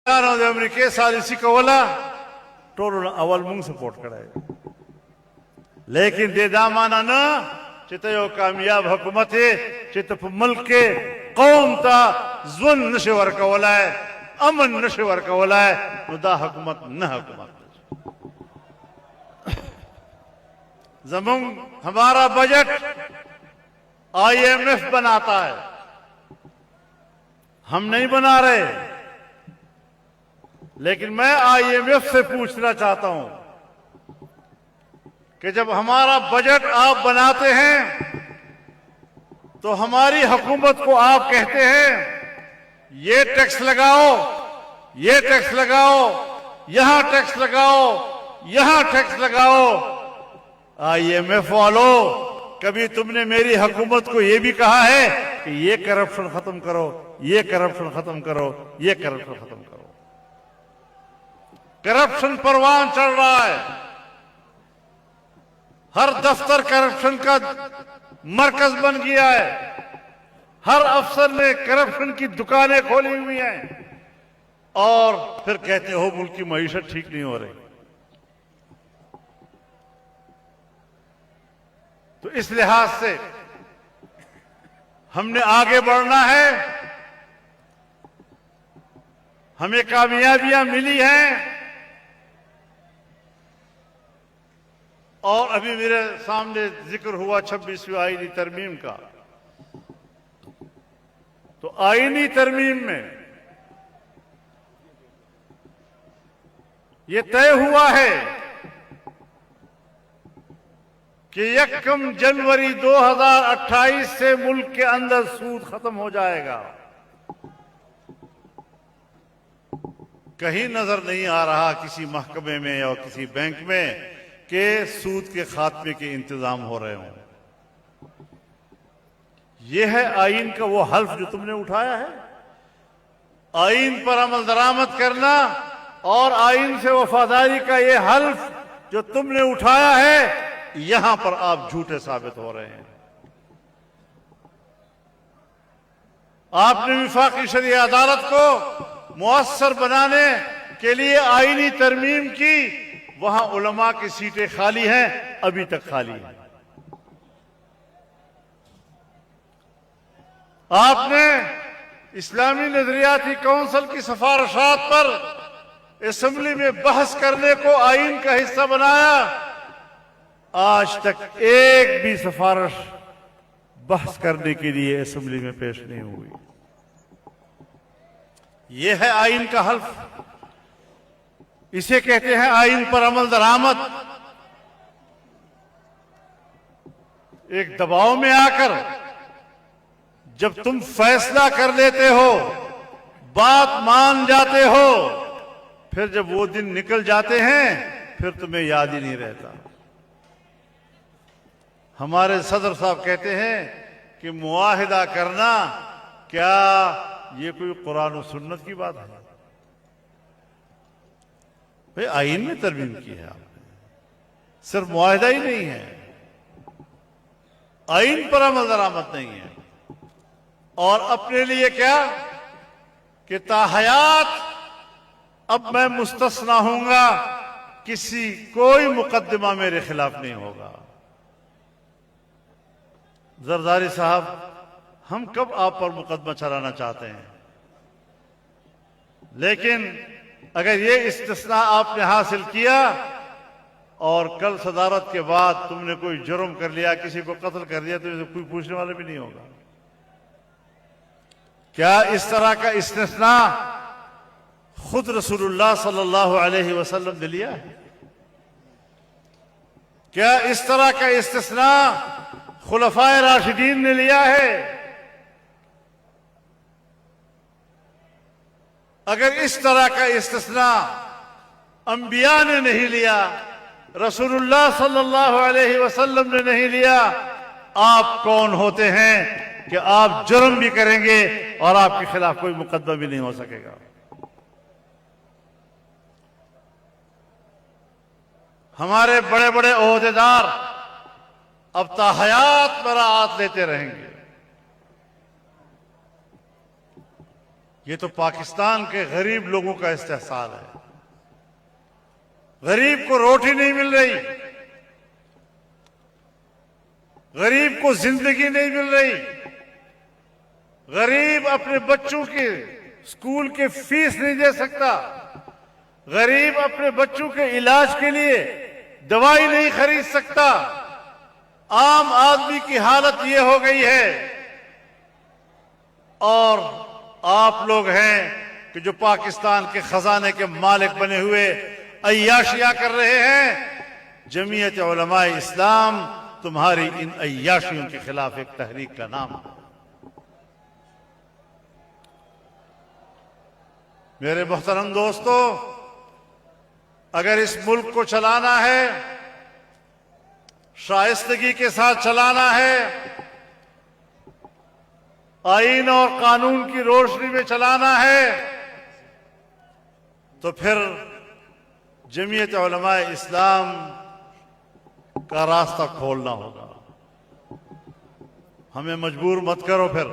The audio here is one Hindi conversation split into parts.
अमरीका सालिसी कवला टोल अवल मुंग सपोर्ट कराए लेकिन दे दामाना न चित यो कामयाब हुकूमत है चित मुल्क के कौम ता जुन नशवर कवला है अमन नशवर कवला है नुदा हुकूमत न हुकूमत जमुंग हमारा बजट IMF बनाता है, हम नहीं बना रहे। लेकिन मैं IMF से पूछना चाहता हूं कि जब हमारा बजट आप बनाते हैं तो हमारी हुकूमत को आप कहते हैं ये टैक्स लगाओ, ये टैक्स लगाओ, यहां टैक्स लगाओ, यहां टैक्स लगाओ। IMF वालों, कभी तुमने मेरी हुकूमत को यह भी कहा है कि ये करप्शन खत्म करो, ये करप्शन खत्म करो, ये करप्शन खत्म करो? करप्शन परवान चढ़ रहा है, हर दफ्तर करप्शन का मरकज बन गया है, हर अफसर ने करप्शन की दुकानें खोली हुई हैं और फिर कहते हो मुल्क की मईशत ठीक नहीं हो रही। तो इस लिहाज से हमने आगे बढ़ना है, हमें कामयाबियां मिली हैं और अभी मेरे सामने जिक्र हुआ 26वीं आईनी तरमीम का। तो आईनी तरमीम में यह तय हुआ है कि 1 जनवरी 2028 से मुल्क के अंदर सूद खत्म हो जाएगा। कहीं नजर नहीं आ रहा किसी महकमे में या किसी बैंक में कि सूद के खात्मे के इंतजाम हो रहे हों। यह है आईन का वो हल्फ जो तुमने उठाया है। आईन पर अमल दरामद करना और आईन से वफादारी का ये हल्फ जो तुमने उठाया है, यहां पर आप झूठे साबित हो रहे हैं। आपने विफाकी शरिया अदालत को मुअस्सर बनाने के लिए आईनी तरमीम की, वहां उलमा की सीटें खाली हैं, अभी तक खाली हैं। आपने इस्लामी नजरियाती काउंसिल की सिफारिशात पर असेंबली में बहस करने को आईन का हिस्सा बनाया। आज तक एक भी सिफारिश बहस करने के लिए असेंबली में पेश नहीं हुई। यह है आईन का हल्फ, इसे कहते हैं आईन पर अमल दरामद। एक दबाव में आकर जब तुम फैसला कर लेते हो, बात मान जाते हो, फिर जब वो दिन निकल जाते हैं फिर तुम्हें याद ही नहीं रहता। हमारे सदर साहब कहते हैं कि मुआहिदा करना क्या ये कोई कुरान और सुन्नत की बात है? भाई आईन में तरमीम की है आपने, सिर्फ मुआहिदा ही नहीं है, आईन पर अमल दरामद नहीं है। और अपने लिए क्या कि ताहयात अब मैं मुस्तस्ना हूंगा, किसी कोई मुकदमा मेरे खिलाफ नहीं होगा। जरदारी साहब, हम कब आप पर मुकदमा चलाना चाहते हैं, लेकिन अगर ये इस्तिस्ना आपने हासिल किया और कल सदारत के बाद तुमने कोई जुर्म कर लिया, किसी को कत्ल कर दिया, तो कोई पूछने वाला भी नहीं होगा। क्या इस तरह का इस्तिस्ना खुद रसूलुल्लाह सल्लल्लाहु अलैहि वसल्लम ने लिया है? क्या इस तरह का इस्तिस्ना खुलफाए राशिदीन ने लिया है? अगर इस तरह का इस्तिस्ना अंबिया ने नहीं लिया, रसूलुल्लाह सल्लल्लाहु अलैहि वसल्लम ने नहीं लिया, आप कौन होते हैं कि आप जुर्म भी करेंगे और आपके खिलाफ कोई मुकदमा भी नहीं हो सकेगा? हमारे बड़े बड़े ओहदेदार अब ताहयात बरात लेते रहेंगे। ये तो पाकिस्तान के गरीब लोगों का इस्तेहसाल है। गरीब को रोटी नहीं मिल रही, गरीब को जिंदगी नहीं मिल रही, गरीब अपने बच्चों के स्कूल की फीस नहीं दे सकता, गरीब अपने बच्चों के इलाज के लिए दवाई नहीं खरीद सकता। आम आदमी की हालत ये हो गई है। और आप लोग हैं कि जो पाकिस्तान के खजाने के मालिक बने हुए अय्याशियां कर रहे हैं। जमीयत उलमा इस्लाम तुम्हारी इन अय्याशियों के खिलाफ एक तहरीक का नाम है। मेरे मोहतरम दोस्तों, अगर इस मुल्क को चलाना है, शाइस्तगी के साथ चलाना है, आईन और कानून की रोशनी में चलाना है, तो फिर जमीयत उलमा इस्लाम का रास्ता खोलना होगा। हमें मजबूर मत करो। फिर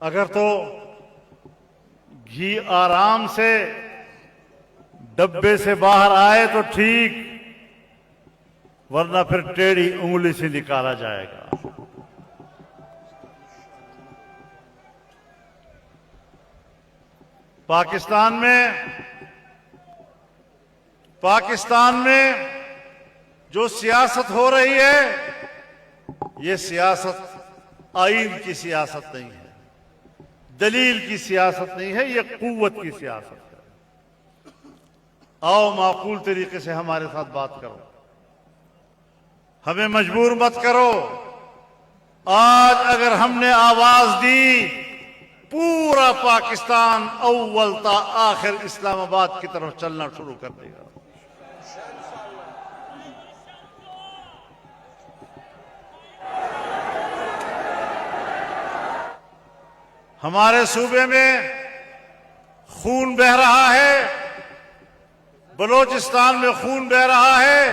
अगर तो घी आराम से डब्बे से बाहर आए तो ठीक, वरना फिर टेढ़ी उंगली से निकाला जाएगा। पाकिस्तान में जो सियासत हो रही है, ये सियासत आईन की सियासत नहीं है, दलील की सियासत नहीं है, ये कुव्वत की सियासत है। आओ माकूल तरीके से हमारे साथ बात करो, हमें मजबूर मत करो। आज अगर हमने आवाज दी, पूरा पाकिस्तान अव्वल ता आखिर इस्लामाबाद की तरफ चलना शुरू कर देगा। हमारे सूबे में खून बह रहा है, बलोचिस्तान में खून बह रहा है,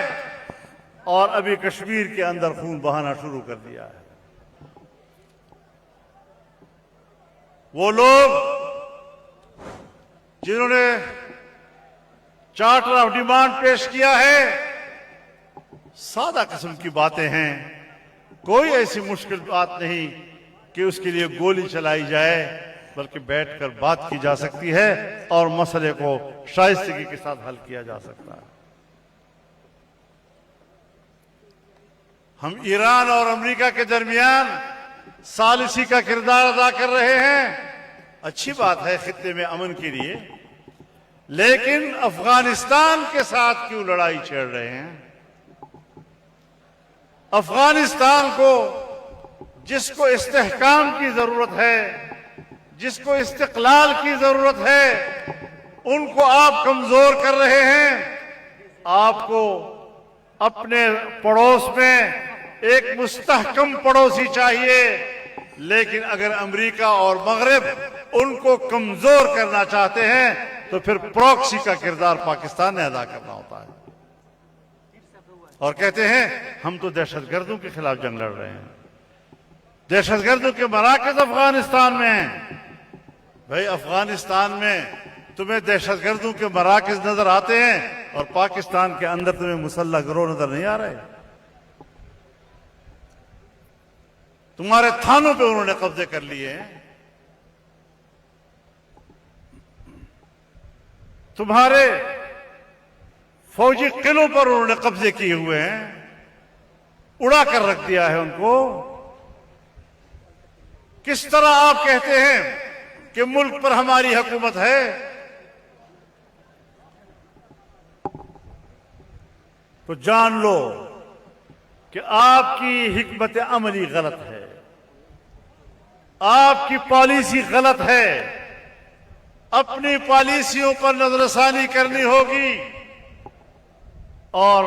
और अभी कश्मीर के अंदर खून बहाना शुरू कर दिया है। वो लोग जिन्होंने चार्टर ऑफ डिमांड पेश किया है, सादा किस्म की बातें हैं। कोई ऐसी मुश्किल बात नहीं कि उसके लिए गोली चलाई जाए, बल्कि बैठकर बात की जा सकती है और मसले को शाइस्तगी के साथ हल किया जा सकता है। हम ईरान और अमेरिका के दरमियान सालिसी का किरदार अदा कर रहे हैं। अच्छी बात है खित्ते में अमन के लिए, लेकिन अफगानिस्तान के साथ क्यों लड़ाई छेड़ रहे हैं? अफगानिस्तान को, जिसको इस्तेहकाम की जरूरत है, जिसको इस्तिकलाल की जरूरत है, उनको आप कमजोर कर रहे हैं। आपको अपने पड़ोस में एक मुस्तहकम पड़ोसी चाहिए, लेकिन अगर अमेरिका और मगरिब उनको कमजोर करना चाहते हैं तो फिर प्रॉक्सी का किरदार पाकिस्तान ने अदा करना होता है। और कहते हैं हम तो दहशतगर्दों के खिलाफ जंग लड़ रहे हैं, दहशतगर्दों के मराकज अफगानिस्तान में हैं। भाई, अफगानिस्तान में तुम्हें दहशतगर्दों के मराकज नजर आते हैं और पाकिस्तान के अंदर तुम्हें मुसल्लह गिरोह नजर नहीं आ रहे। तुम्हारे थानों पे उन्होंने कब्जे कर लिए हैं, तुम्हारे फौजी किलों पर उन्होंने कब्जे किए हुए हैं, उड़ा कर रख दिया है उनको। किस तरह आप कहते हैं कि मुल्क पर हमारी हुकूमत है? तो जान लो कि आपकी हिकमत अमली गलत है, आपकी पॉलिसी गलत है। अपनी पॉलिसियों पर नजरसानी करनी होगी और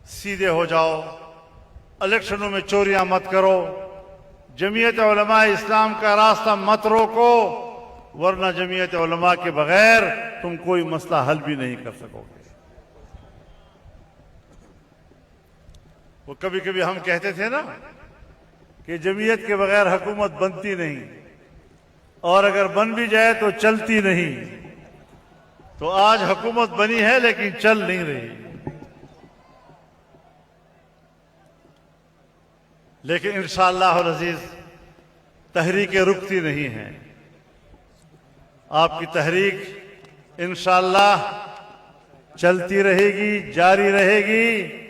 सीधे हो जाओ, इलेक्शनों में चोरियां मत करो, जमीयत उलमा इस्लाम का रास्ता मत रोको, वरना जमीयत उलमा के बगैर तुम कोई मसला हल भी नहीं कर सकोगे। वो कभी कभी हम कहते थे ना कि जमीयत के बगैर हुकूमत बनती नहीं, और अगर बन भी जाए तो चलती नहीं। तो आज हुकूमत बनी है लेकिन चल नहीं रही। लेकिन इंशाअल्लाह अज़ीज़ तहरीकें रुकती नहीं हैं। आपकी तहरीक इंशाअल्लाह चलती रहेगी, जारी रहेगी।